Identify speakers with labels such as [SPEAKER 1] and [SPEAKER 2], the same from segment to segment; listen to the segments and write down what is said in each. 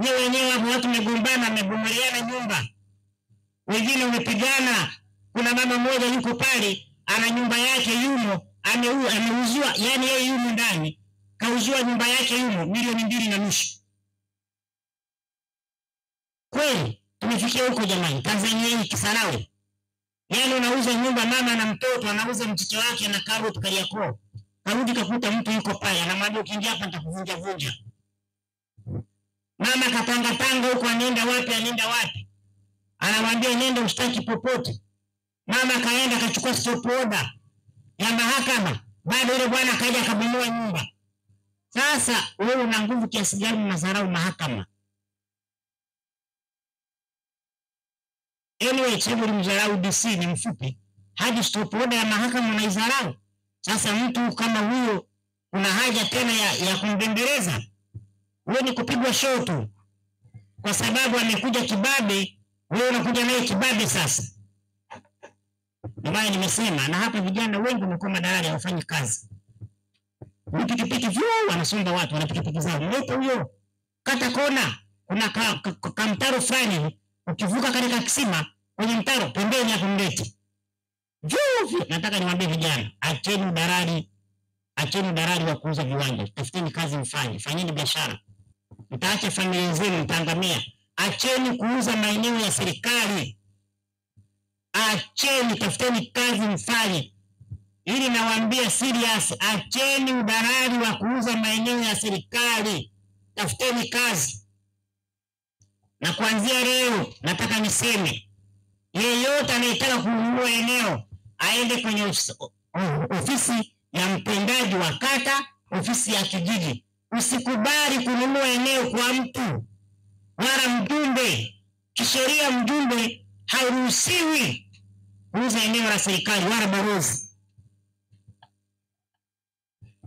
[SPEAKER 1] Nyewe wenyewe hapo watu mmegombana, mmebomoleana nyumba. Wengine wamepigana. Kuna mama mmoja yuko pale, ana nyumba yake yumo, ameuziwa, yani yeye yumo ndani, kauziwa nyumba yake yumo $2.5 milioni. Kweli tumefikia huko jamani, Tanzania hii kisarawe. Yani unauza nyumba, mama na mtoto anauza mtoto wake na karoti Kariakoo. Karudi kakuta mtu yuko pale, anamwambia ukiingia hapa nitakuvunja vunja. Mama kapanga panga huko, anaenda wapi? Anamwambia nenda ushtaki popote. Mama kaenda akachukua stop order ya mahakama. Bado yule bwana kaja akabomoa nyumba. Sasa wewe una nguvu kiasi gani unadharau mahakama? Anyway, chebu mdharau DC ni mfupi. Hadi stop order ya mahakama unaidharau. Sasa mtu kama huyo kuna haja tena ya kumbembeleza? Wewe ni kupigwa show tu. Kwa sababu amekuja kibabe, wewe unakuja naye kibabe sasa. Ndio nimesema, na hapa vijana wengi wamekuwa madalali hawafanyi kazi. Pikipiki wanasomba watu, wana pikipiki zao. Mlete huyo. Kata kona, kuna kamtaro fulani, ukivuka katika kisima, kwenye mtaro pembeni hapo mlete. Nataka niwaambie vijana, acheni udalali wa kuuza viwanja. Tafuteni kazi mfanye, fanyeni biashara. Mtaacha familia zenu mtaangamia. Acheni kuuza maeneo ya serikali. Acheni, tafuteni kazi mfanye. Ili nawaambia serious, acheni udalali wa kuuza maeneo ya serikali. Tafuteni kazi. Na kuanzia leo nataka niseme, yeyote anayetaka kununua eneo aende kwenye ofisi ya mtendaji wa kata, ofisi ya kijiji. Usikubali kununua eneo kwa mtu wala mjumbe. Kisheria mjumbe hauruhusiwi kuuza eneo la serikali wala balozi.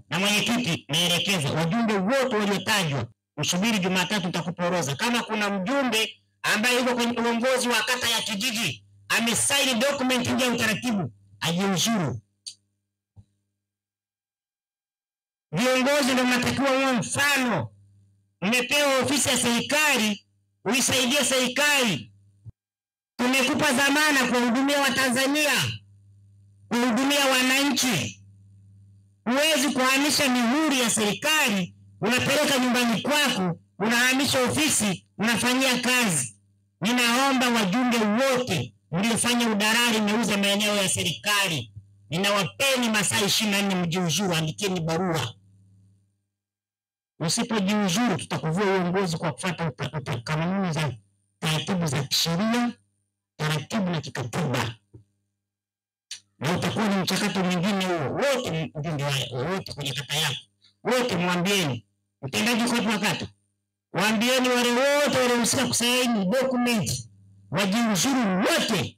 [SPEAKER 1] Na mwenyekiti, naelekeza wajumbe wote waliotajwa, usubiri Jumatatu nitakupa orodha. Kama kuna mjumbe ambaye yuko kwenye uongozi wa kata ya kijiji amesaini document nje ya utaratibu, ajiuzuru. Viongozi ndio mnatakiwa uwe mfano. Umepewa ofisi ya serikali, uisaidie serikali. Tumekupa dhamana kuwahudumia Watanzania, kuhudumia wananchi. Huwezi kuhamisha mihuri ya serikali, unapeleka nyumbani kwako, unahamisha ofisi, unafanyia kazi. Ninaomba wajumbe wote mliofanya udalali mmeuza maeneo ya serikali, ninawapeni masaa 24 mjiuzuru, andikeni barua. Usipojiuzuru tutakuvua uongozi kwa kufuata kanuni za taratibu za kisheria, taratibu na kikatiba. Na utakuwa ni mchakato mwingine huo. Wote mjumbe wote kwenye kata yako, wote mwambieni mtendaji kwa kata, waambieni wale wote waliohusika kusaini document wajiuzuru wote.